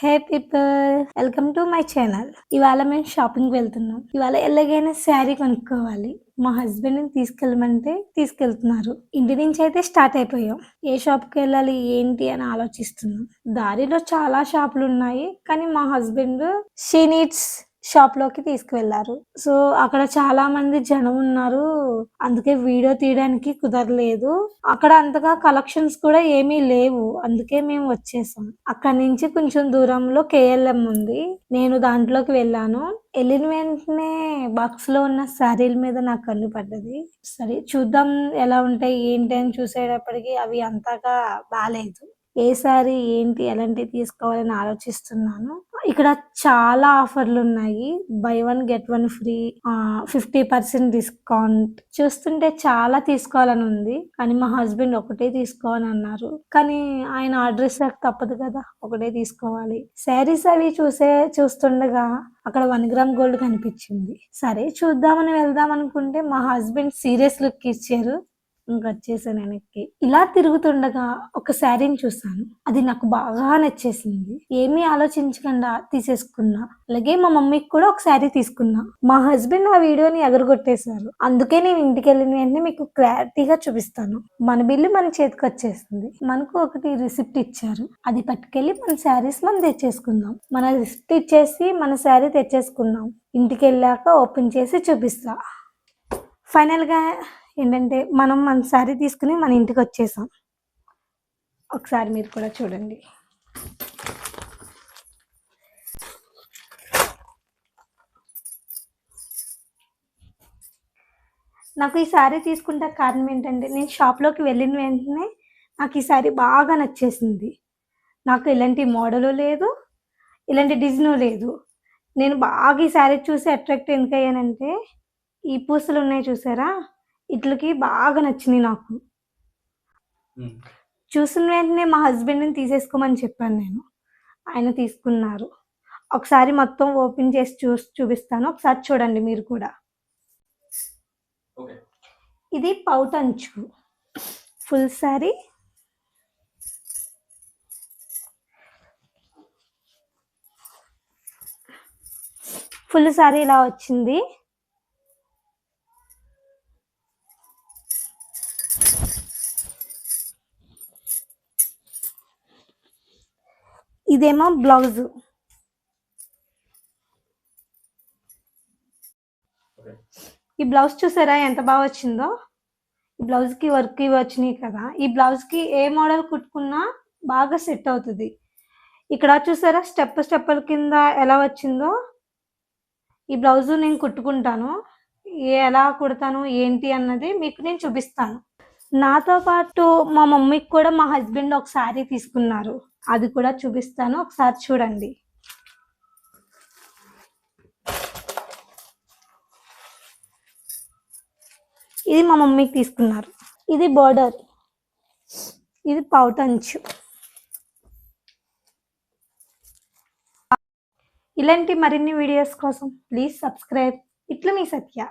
Hey people, welcome to my channel. ఇవాళ మేము shopping వెళ్తున్నాం. ఇవాళ ఎలాగైనా శారీ కొనుక్కోవాలి. మా హస్బెండ్ ని తీసుకెళ్ళమంటే తీసుకెళ్తున్నారు. ఇంటి నుంచి అయితే స్టార్ట్ అయిపోయాం. ఏ షాప్ కి వెళ్ళాలి ఏంటి అని ఆలోచిస్తున్నాం. దారిలో చాలా షాపులు ఉన్నాయి, కానీ మా హస్బెండ్ షీ నీడ్స్ షాప్ లోకి తీసుకువెళ్లారు. సో అక్కడ చాలా మంది జనం ఉన్నారు, అందుకే వీడియో తీయడానికి కుదరలేదు. అక్కడ అంతగా కలెక్షన్స్ కూడా ఏమీ లేవు, అందుకే మేము వచ్చేసాం. అక్కడ నుంచి కొంచెం దూరంలో కేఎల్ఎం ఉంది. నేను దాంట్లోకి వెళ్ళాను. వెళ్ళిన వెంటనే బాక్స్ లో ఉన్న శారీల మీద నాకు కన్ను పడ్డది. సరే చూద్దాం ఎలా ఉంటాయి ఏంటి అని చూసేటప్పటికి అవి అంతగా బాలేదు. ఏ సారీ ఏంటి ఎలాంటివి తీసుకోవాలని ఆలోచిస్తున్నాను. ఇక్కడ చాలా ఆఫర్లు ఉన్నాయి. By one get one free, 50% discount. చూస్తుంటే చాలా తీసుకోవాలని ఉంది, కానీ మా హస్బెండ్ ఒకటే తీసుకోవాలని అన్నారు. కానీ ఆయన ఆర్డర్ ఇస్తాక తప్పదు కదా, ఒకటే తీసుకోవాలి. శారీస్ అవి చూస్తుండగా అక్కడ 1 గ్రామ్ గోల్డ్ కనిపించింది. సరే చూద్దామని వెళ్దాం అనుకుంటే మా హస్బెండ్ సీరియస్ లుక్ ఇచ్చారు. ఇంకొచ్చేసాను వెనక్కి. ఇలా తిరుగుతుండగా ఒక శారీని చూసాను. అది నాకు బాగా నచ్చేసింది. ఏమీ ఆలోచించకుండా తీసేసుకున్నా. అలాగే మా మమ్మీకి కూడా ఒక శారీ తీసుకున్నా. మా హస్బెండ్ ఆ వీడియోని ఎగరగొట్టేశారు. అందుకే నేను ఇంటికి వెళ్ళిన వెంటనే మీకు క్లారిటీగా చూపిస్తాను. మన బిల్లు మన చేతికి వచ్చేసింది. మనకు ఒకటి రిసిప్ట్ ఇచ్చారు, అది పట్టుకెళ్ళి మన శారీస్ మనం తెచ్చేసుకుందాం. మన రిసిప్ట్ ఇచ్చేసి మన శారీ తెచ్చేసుకుందాం. ఇంటికి వెళ్ళాక ఓపెన్ చేసి చూపిస్తా. ఫైనల్గా ఏంటంటే మనం మన శారీ తీసుకుని మన ఇంటికి వచ్చేసాం. ఒకసారి మీరు కూడా చూడండి. నాకు ఈ శారీ తీసుకుంటే కారణం ఏంటంటే, నేను షాప్లోకి వెళ్ళిన వెంటనే నాకు ఈ శారీ బాగా నచ్చేసింది. నాకు ఇలాంటి మోడలు లేదు, ఇలాంటి డిజైను లేదు. నేను బాగా ఈ శారీ చూసి అట్రాక్ట్ ఎందుకు అయ్యానంటే, ఈ పూసలు ఉన్నాయి చూసారా, ఇట్లకి బాగా నచ్చినాయి నాకు. చూసిన వెంటనే మా హస్బెండ్ని తీసేసుకోమని చెప్పాను నేను. ఆయన తీసుకున్నారు. ఒకసారి మొత్తం ఓపెన్ చేసి చూపిస్తాను, ఒకసారి చూడండి మీరు కూడా. ఇది పౌటంచు ఫుల్ శారీ. ఫుల్ శారీ ఇలా వచ్చింది. ఇదేమో బ్లౌజ్. ఈ బ్లౌజ్ చూసారా ఎంత బాగా వచ్చిందో. ఈ బ్లౌజ్కి వర్క్ ఇవి వచ్చినాయి కదా, ఈ బ్లౌజ్కి ఏ మోడల్ కుట్టుకున్నా బాగా సెట్ అవుతుంది. ఇక్కడ చూసారా స్టెప్పుల కింద ఎలా వచ్చిందో. ఈ బ్లౌజ్ నేను కుట్టుకుంటాను, ఎలా కుడతాను ఏంటి అన్నది మీకు నేను చూపిస్తాను. నాతో పాటు మా మమ్మీకి కూడా మా హస్బెండ్ ఒక శారీ తీసుకున్నారు, అది కూడా చూపిస్తాను, ఒకసారి చూడండి. ఇది మా మమ్మీకి తీసుకున్నారు. ఇది బోర్డర్, ఇది పౌటంచు. ఇలాంటి మరిన్ని వీడియోస్ కోసం ప్లీజ్ సబ్స్క్రైబ్. ఇట్లు మీ సత్య.